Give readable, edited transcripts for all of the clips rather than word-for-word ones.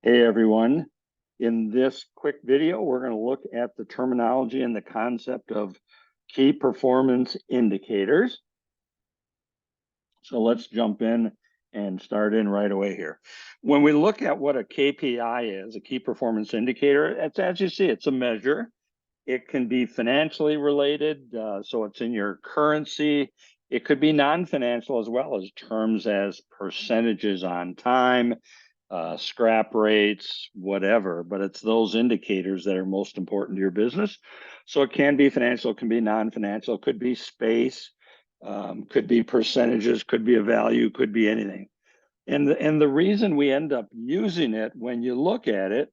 Hey everyone. In this quick video, we're going to look at the terminology and the concept of key performance indicators. So let's jump in and start in right away here. When we look at what a KPI is, a key performance indicator, it's, as you see, it's a measure. It can be financially related, so it's in your currency. It could be non-financial as well, as terms as percentages on time, scrap rates, whatever, but it's those indicators that are most important to your business. So it can be financial, it can be non-financial, it could be space, could be percentages, could be a value, could be anything. And the reason we end up using it, when you look at it,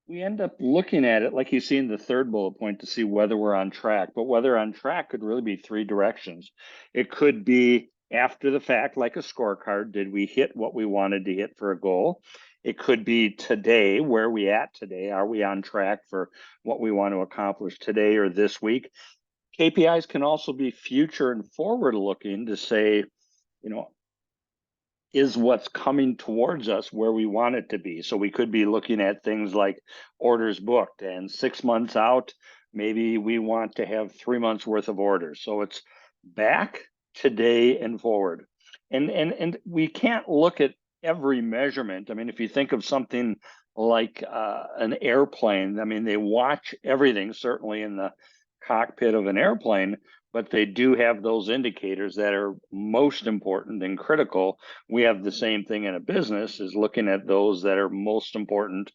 we end up looking at it like you see in the third bullet point to see whether we're on track. But whether on track could really be three directions. It could be after the fact, like a scorecard. Did we hit what we wanted to hit for a goal? It could be today. Where are we at today? Are we on track for what we want to accomplish today or this week? KPIs can also be future and forward looking to say, you know, is what's coming towards us where we want it to be. So we could be looking at things like orders booked, and 6 months out, maybe we want to have 3 months worth of orders. So it's back, today, and forward. And we can't look at every measurement. I mean, if you think of something like an airplane, I mean, they watch everything, certainly in the cockpit of an airplane, but they do have those indicators that are most important and critical. We have the same thing in a business, is looking at those that are most important,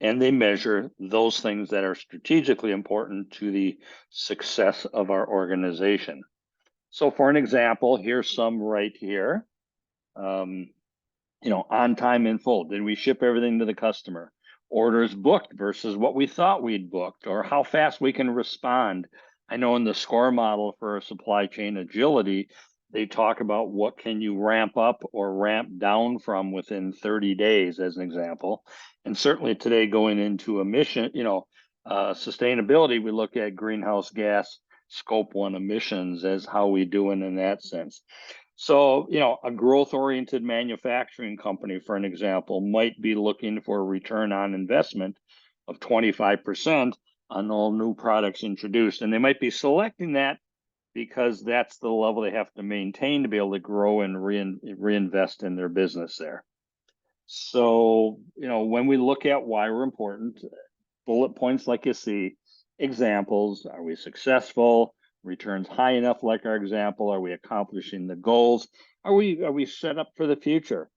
and they measure those things that are strategically important to the success of our organization. So for an example, here's some right here. On time in full. Did we ship everything to the customer? Orders booked versus what we thought we'd booked, or how fast we can respond. I know in the SCORE model for supply chain agility, they talk about what can you ramp up or ramp down from within 30 days, as an example. And certainly today, going into sustainability, we look at greenhouse gas scope 1 emissions as how we doing in that sense. So, a growth-oriented manufacturing company, for an example, might be looking for a return on investment of 25% on all new products introduced. And they might be selecting that because that's the level they have to maintain to be able to grow and reinvest in their business there. So, when we look at why we're important, bullet points like you see, examples, are we successful? Returns high enough, like our example? Are we accomplishing the goals? Are we set up for the future?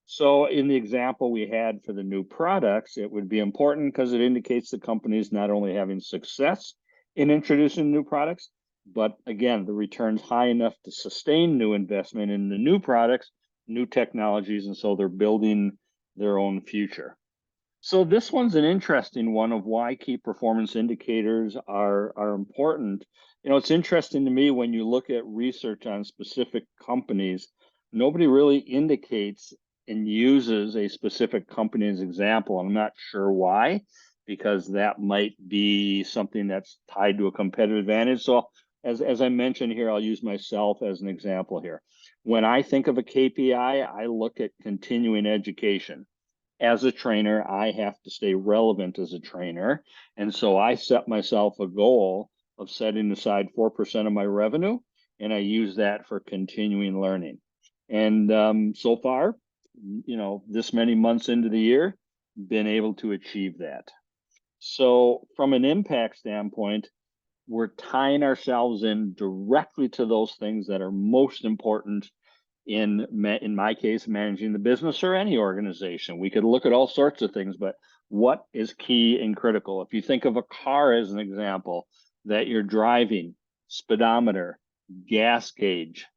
So in the example we had for the new products, it would be important because it indicates the company is not only having success in introducing new products, but again, the return's high enough to sustain new investment in the new products, new technologies, and so they're building their own future. So this one's an interesting one of why key performance indicators are important. It's interesting to me when you look at research on specific companies, nobody really indicates and uses a specific company as example. I'm not sure why, because that might be something that's tied to a competitive advantage. So as I mentioned here, I'll use myself as an example here. When I think of a KPI, I look at continuing education. As a trainer, I have to stay relevant as a trainer. And so I set myself a goal of setting aside 4% of my revenue, and I use that for continuing learning. And so far, this many months into the year, been able to achieve that. So from an impact standpoint, we're tying ourselves in directly to those things that are most important in my case, managing the business or any organization. We could look at all sorts of things, but what is key and critical? If you think of a car as an example that you're driving, speedometer, gas gauge,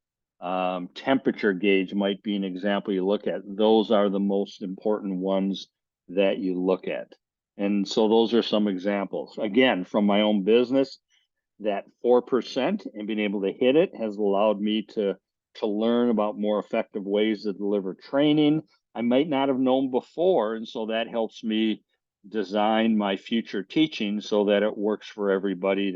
temperature gauge might be an example you look at. Those are the most important ones that you look at. And so those are some examples. Again, from my own business, that 4% and being able to hit it has allowed me to learn about more effective ways to deliver training I might not have known before. And so that helps me design my future teaching so that it works for everybody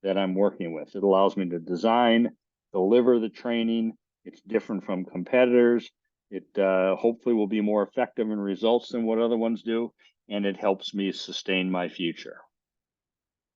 that I'm working with. It allows me to design, deliver the training. It's different from competitors. It hopefully will be more effective in results than what other ones do, and it helps me sustain my future.